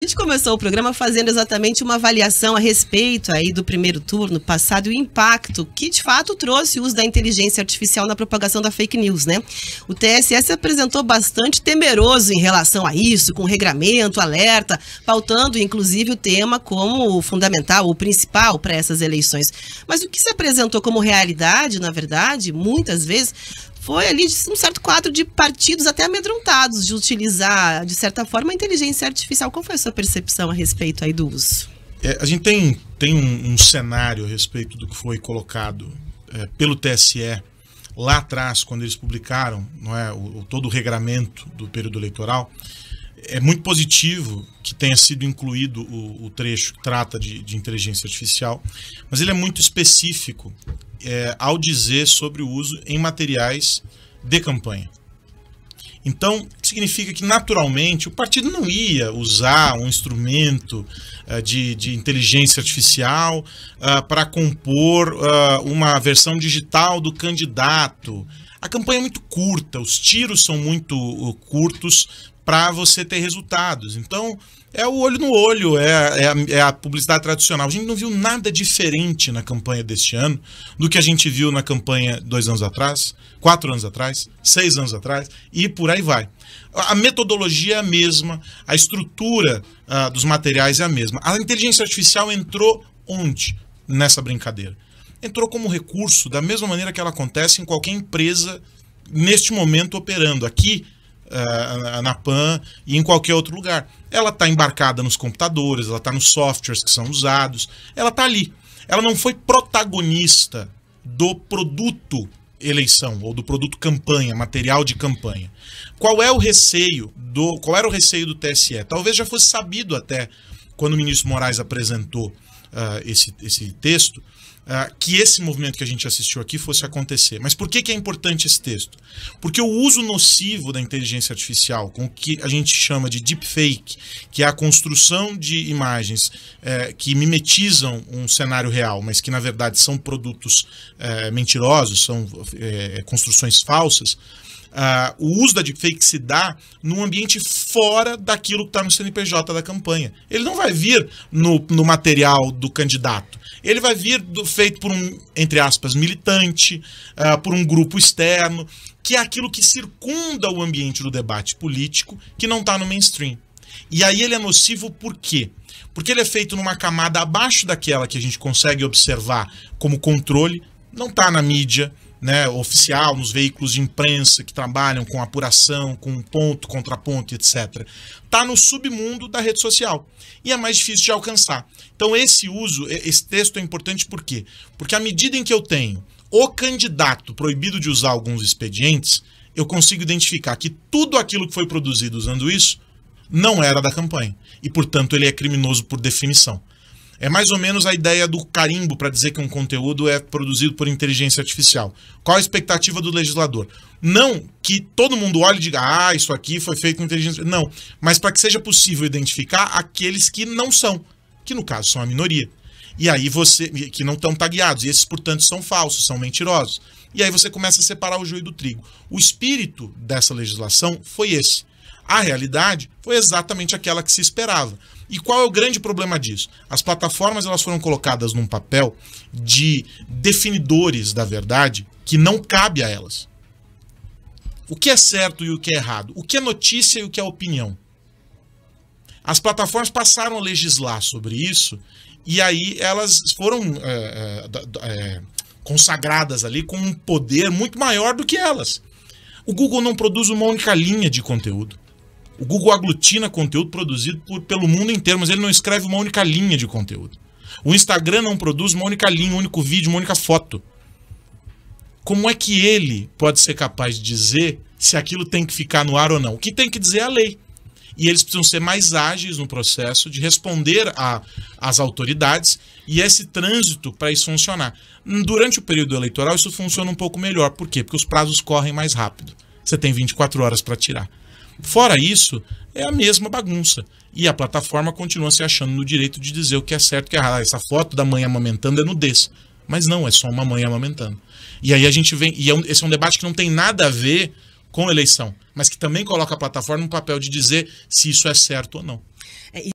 A gente começou o programa fazendo exatamente uma avaliação a respeito aí do primeiro turno passado e o impacto que de fato trouxe o uso da inteligência artificial na propagação da fake news, né? O TSE se apresentou bastante temeroso em relação a isso, com regramento, alerta, pautando inclusive o tema como o fundamental, o principal para essas eleições. Mas o que se apresentou como realidade, na verdade, muitas vezes, foi ali um certo quadro de partidos até amedrontados de utilizar, de certa forma, a inteligência artificial. Qual foi a sua percepção a respeito aí do uso? A gente tem um cenário a respeito do que foi colocado pelo TSE lá atrás, quando eles publicaram, não é, todo o regramento do período eleitoral. É muito positivo que tenha sido incluído o trecho que trata de inteligência artificial, mas ele é muito específico ao dizer sobre o uso em materiais de campanha. Então, significa que, naturalmente, o partido não ia usar um instrumento de inteligência artificial para compor uma versão digital do candidato. A campanha é muito curta, os tiros são muito curtos para você ter resultados. Então, é o olho no olho, é a publicidade tradicional. A gente não viu nada diferente na campanha deste ano do que a gente viu na campanha 2 anos atrás, 4 anos atrás, 6 anos atrás, e por aí vai. A metodologia é a mesma, a estrutura dos materiais é a mesma. A inteligência artificial entrou onde nessa brincadeira? Entrou como recurso da mesma maneira que ela acontece em qualquer empresa neste momento operando. Aqui, na PAN e em qualquer outro lugar. Ela está embarcada nos computadores, ela está nos softwares que são usados, ela está ali. Ela não foi protagonista do produto eleição ou do produto campanha, material de campanha. Qual era o receio do TSE? Talvez já fosse sabido até quando o ministro Moraes apresentou esse texto, que esse movimento que a gente assistiu aqui fosse acontecer. Mas por que é importante esse texto? Porque o uso nocivo da inteligência artificial, com o que a gente chama de deepfake, que é a construção de imagens que mimetizam um cenário real, mas que na verdade são produtos mentirosos, são construções falsas. O uso da deepfake se dá num ambiente fora daquilo que está no CNPJ da campanha. Ele não vai vir no material do candidato. Ele vai vir feito por um, entre aspas, militante, por um grupo externo, que é aquilo que circunda o ambiente do debate político, que não está no mainstream. E aí ele é nocivo por quê? Porque ele é feito numa camada abaixo daquela que a gente consegue observar como controle, não está na mídia, né, oficial, nos veículos de imprensa que trabalham com apuração, com ponto, contraponto, etc. Está no submundo da rede social e é mais difícil de alcançar. Então esse texto é importante por quê? Porque à medida em que eu tenho o candidato proibido de usar alguns expedientes, eu consigo identificar que tudo aquilo que foi produzido usando isso não era da campanha e, portanto, ele é criminoso por definição. É mais ou menos a ideia do carimbo para dizer que um conteúdo é produzido por inteligência artificial. Qual a expectativa do legislador? Não que todo mundo olhe e diga, isso aqui foi feito com inteligência artificial. Não, mas para que seja possível identificar aqueles que não são, que no caso são a minoria. E aí que não estão tagueados, e esses, portanto, são falsos, são mentirosos. E aí você começa a separar o joio do trigo. O espírito dessa legislação foi esse. A realidade foi exatamente aquela que se esperava. E qual é o grande problema disso? As plataformas elas foram colocadas num papel de definidores da verdade que não cabe a elas. O que é certo e o que é errado? O que é notícia e o que é opinião? As plataformas passaram a legislar sobre isso e aí elas foram consagradas ali com um poder muito maior do que elas. O Google não produz uma única linha de conteúdo. O Google aglutina conteúdo produzido pelo mundo inteiro, mas ele não escreve uma única linha de conteúdo. O Instagram não produz uma única linha, um único vídeo, uma única foto. Como é que ele pode ser capaz de dizer se aquilo tem que ficar no ar ou não? O que tem que dizer é a lei. E eles precisam ser mais ágeis no processo de responder às autoridades e esse trânsito para isso funcionar. Durante o período eleitoral isso funciona um pouco melhor. Por quê? Porque os prazos correm mais rápido. Você tem 24 horas para tirar. Fora isso, é a mesma bagunça. E a plataforma continua se achando no direito de dizer o que é certo e o que é errado. Essa foto da mãe amamentando é nudez. Mas não, é só uma mãe amamentando. E aí a gente vem... esse é um debate que não tem nada a ver com eleição, mas que também coloca a plataforma no papel de dizer se isso é certo ou não.